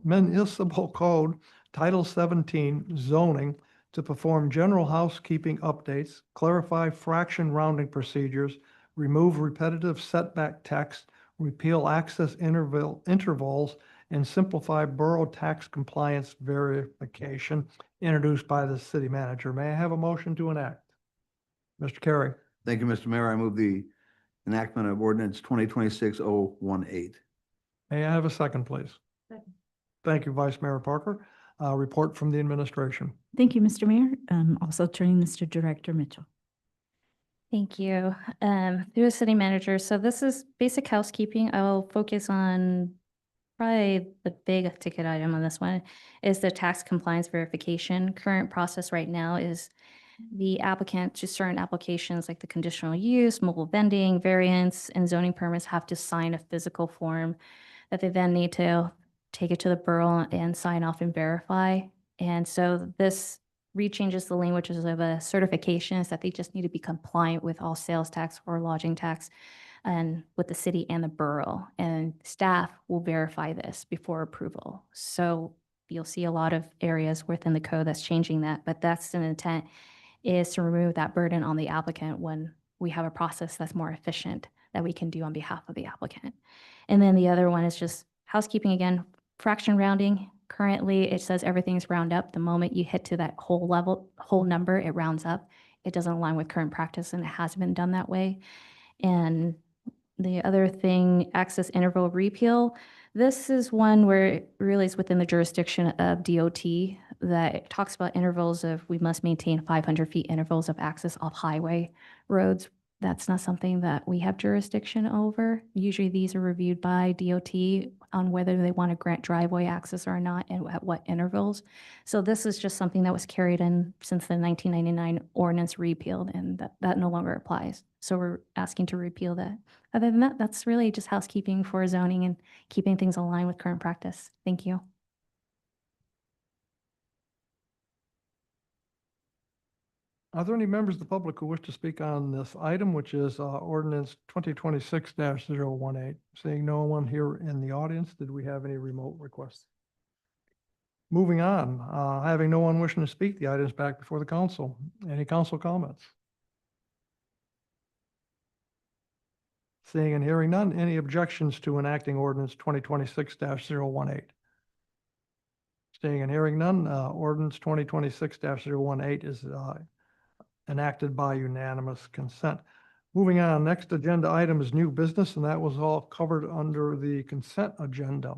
Municipal Code, Title 17, zoning to perform general housekeeping updates, clarify fraction rounding procedures, remove repetitive setback text, repeal access intervals, and simplify borough tax compliance verification, introduced by the city manager. May I have a motion to enact? Mr. Carey. Thank you, Mr. Mayor. I move the enactment of ordinance 2026-018. May I have a second, please? Second. Thank you, Vice Mayor Parker. Report from the administration. Thank you, Mr. Mayor. Also turning this to Director Mitchell. Thank you. Through the city manager. So this is basic housekeeping. I will focus on probably the big ticket item on this one is the tax compliance verification. Current process right now is the applicant to certain applications like the conditional use, mobile vending, variance, and zoning permits have to sign a physical form that they then need to take it to the borough and sign off and verify. And so this rechanges the languages of a certification is that they just need to be compliant with all sales tax or lodging tax and with the city and the borough, and staff will verify this before approval. So you'll see a lot of areas within the code that's changing that, but that's an intent is to remove that burden on the applicant when we have a process that's more efficient that we can do on behalf of the applicant. And then the other one is just housekeeping again, fraction rounding. Currently, it says everything's round up. The moment you hit to that whole number, it rounds up. It doesn't align with current practice and it hasn't been done that way. And the other thing, access interval repeal. This is one where it really is within the jurisdiction of DOT that it talks about intervals of we must maintain 500 feet intervals of access off highway roads. That's not something that we have jurisdiction over. Usually these are reviewed by DOT on whether they want to grant driveway access or not and at what intervals. So this is just something that was carried in since the 1999 ordinance repealed, and that no longer applies. So we're asking to repeal that. Other than that, that's really just housekeeping for zoning and keeping things aligned with current practice. Thank you. Are there any members of the public who wish to speak on this item, which is ordinance 2026-018? Seeing no one here in the audience, did we have any remote requests? Moving on, having no one wishing to speak, the item is back before the council. Any council comments? Seeing and hearing none, any objections to enacting ordinance 2026-018? Seeing and hearing none, ordinance 2026-018 is enacted by unanimous consent. Moving on, next agenda item is new business, and that was all covered under the consent agenda.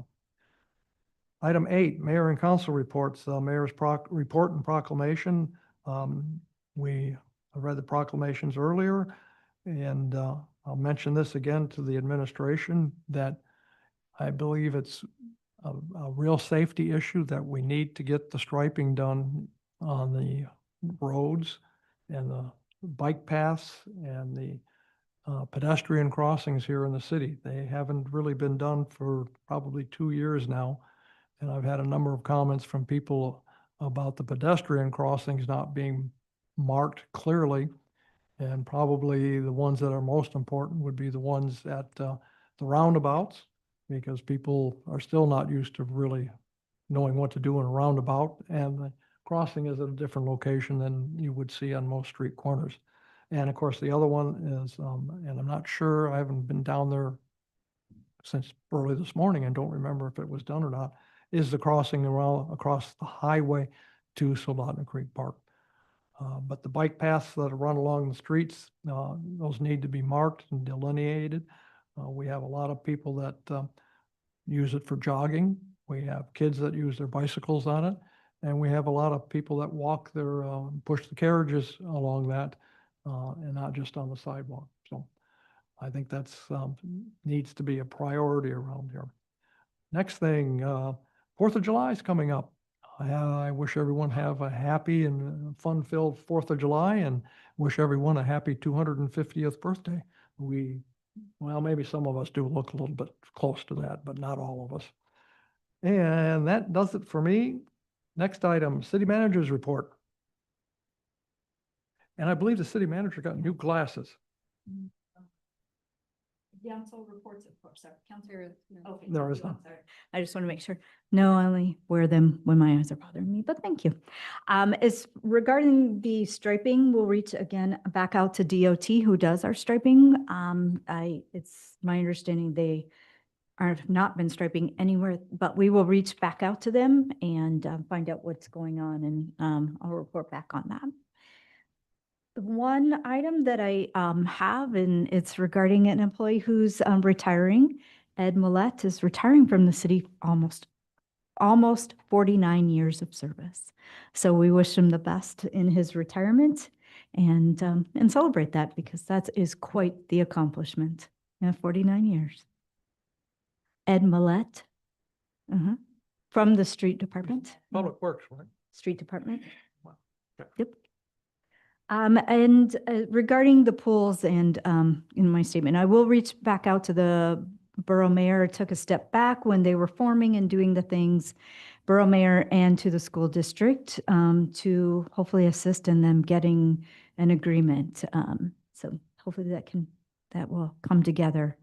Item 8, Mayor and Council reports. Mayor's report and proclamation. We read the proclamations earlier, and I'll mention this again to the administration that I believe it's a real safety issue that we need to get the striping done on the roads and the bike paths and the pedestrian crossings here in the city. They haven't really been done for probably 2 years now. And I've had a number of comments from people about the pedestrian crossings not being marked clearly. And probably the ones that are most important would be the ones at the roundabouts, because people are still not used to really knowing what to do in a roundabout. And of crossing is at a different location than you would see on most street corners. And of course, the other one is, and I'm not sure, I haven't been down there since early this morning and don't remember if it was done or not, is the crossing around across the highway to Soldotna Creek Park. But the bike paths that run along the streets, those need to be marked and delineated. We have a lot of people that use it for jogging. We have kids that use their bicycles on it. And we have a lot of people that walk their, push the carriages along that and not just on the sidewalk. So I think that's needs to be a priority around here. Next thing, 4th of July is coming up. I wish everyone have a happy and fun-filled 4th of July and wish everyone a happy 250th birthday. Well, maybe some of us do look a little bit close to that, but not all of us. And that does it for me. Next item, city manager's report. And I believe the city manager got new glasses. Council reports, of course, Councilor. Okay. There is none. I just want to make sure. No, I only wear them when my eyes are bothering me, but thank you. As regarding the striping, we'll reach again back out to DOT who does our striping. It's my understanding they have not been striping anywhere, but we will reach back out to them and find out what's going on, and I'll report back on that. The one item that I have, and it's regarding an employee who's retiring. Ed Millette is retiring from the city almost 49 years of service. So we wish him the best in his retirement and celebrate that, because that is quite the accomplishment. 49 years. Ed Millette, from the street department. Public Works, right? Street department. Wow. Okay. Yep. And regarding the pools and in my statement, I will reach back out to the borough mayor. It took a step back when they were forming and doing the things, borough mayor and to the school district to hopefully assist in them getting an agreement. So hopefully that will come together.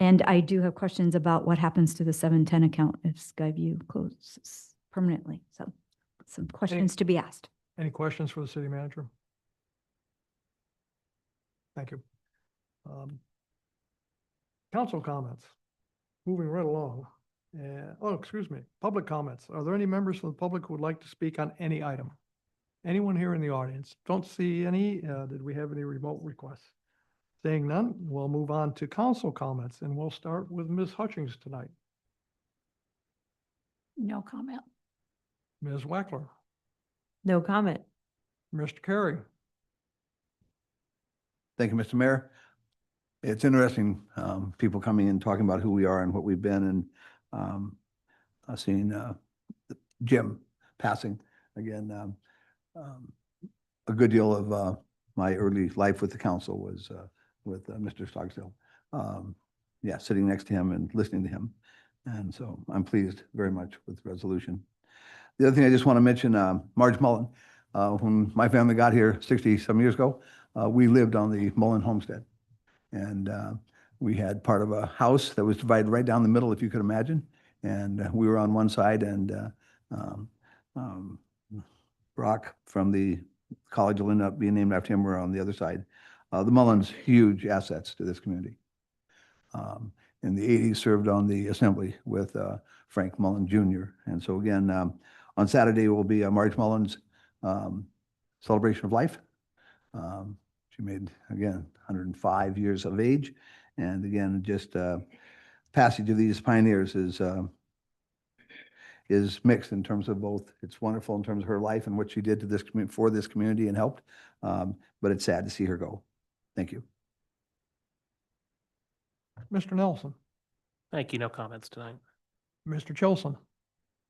And I do have questions about what happens to the 710 account if Skyview closes permanently. So some questions to be asked. Any questions for the city manager? Thank you. Council comments. Moving right along. Oh, excuse me. Public comments. Are there any members of the public who would like to speak on any item? Anyone here in the audience? Don't see any. Did we have any remote requests? Seeing none, we'll move on to council comments, and we'll start with Ms. Hutchings tonight. No comment. Ms. Wackler, No comment. Mr. Carey. Thank you, Mr. Mayor. It's interesting, people coming in, talking about who we are and what we've been, and seeing Jim passing again. A good deal of my early life with the council was with Mr. Stogsdill. Yeah, sitting next to him and listening to him. And so I'm pleased very much with the resolution. The other thing I just want to mention, Marge Mullen, when my family got here 60-some years ago, we lived on the Mullen homestead. And we had part of a house that was divided right down the middle, if you could imagine. And we were on one side, and Brock from the college will end up being named after him. We're on the other side. The Mullins, huge assets to this community. In the 80s, served on the assembly with Frank Mullen Jr. And so again, on Saturday will be Marge Mullen's celebration of life. She made, again, 105 years of age. And again, just passage of these pioneers is mixed in terms of both. It's wonderful in terms of her life and what she did to this community, for this community, and helped. But it's sad to see her go. Thank you. Mr. Nelson, Thank you. No comments tonight. Mr. Chilson,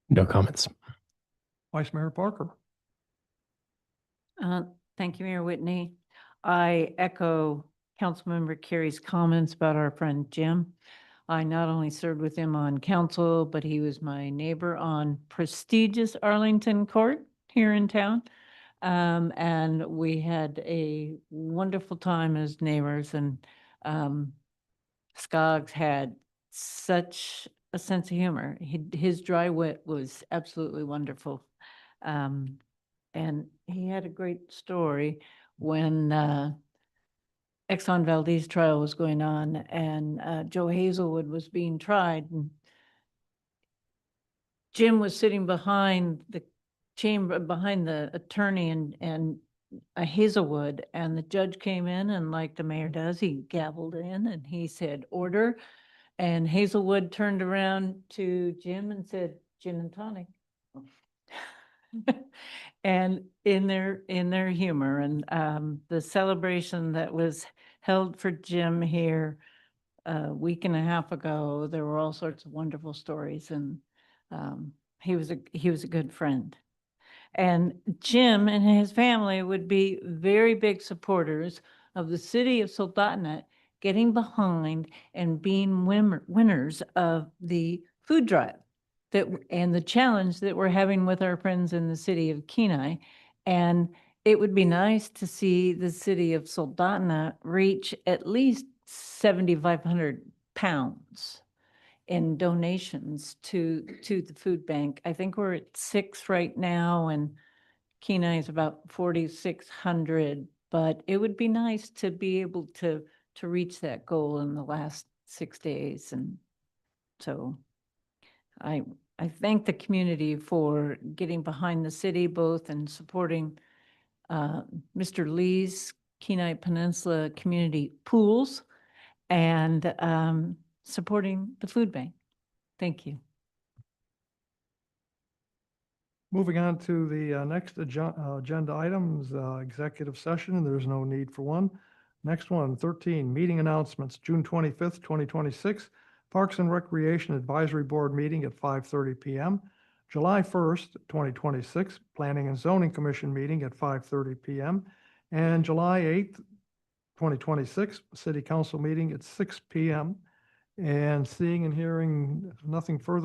No comments. Vice Mayor Parker. Thank you, Mayor Whitney. I echo Councilmember Carey's comments about our friend Jim. I not only served with him on council, but he was my neighbor on prestigious Arlington Court here in town. And we had a wonderful time as neighbors, and Skoggs had such a sense of humor. His dry wit was absolutely wonderful. and he had a great story when Exxon Valdez trial was going on, and Joe Hazelwood was being tried, and Jim was sitting behind the chamber, behind the attorney and Hazelwood, and the judge came in, and like the mayor does, he gavelled in and he said, "Order." And Hazelwood turned around to Jim and said, "Gin and tonic." And in their humor, and the celebration that was held for Jim here a week and a half ago, there were all sorts of wonderful stories, and he was a good friend. And Jim and his family would be very big supporters of the city of Soldotna getting behind and being winners of the food drive and the challenge that we're having with our friends in the city of Kenai. And it would be nice to see the city of Soldotna reach at least 7,500 pounds in donations to the food bank. I think we're at 6 right now, and Kenai is about 4,600, but it would be nice to be able to reach that goal in the last 6 days. And so I thank the community for getting behind the city, both in supporting Mr. Lee's Kenai Peninsula Community Pools and supporting the food bank. Thank you. Moving on to the next agenda items, executive session, there's no need for one. Next one, 13, meeting announcements, June 25th, 2026, Parks and Recreation Advisory Board meeting at 5:30 PM. July 1st, 2026, Planning and Zoning Commission meeting at 5:30 PM. And July 8th, 2026, City Council meeting at 6 PM. And seeing and hearing nothing further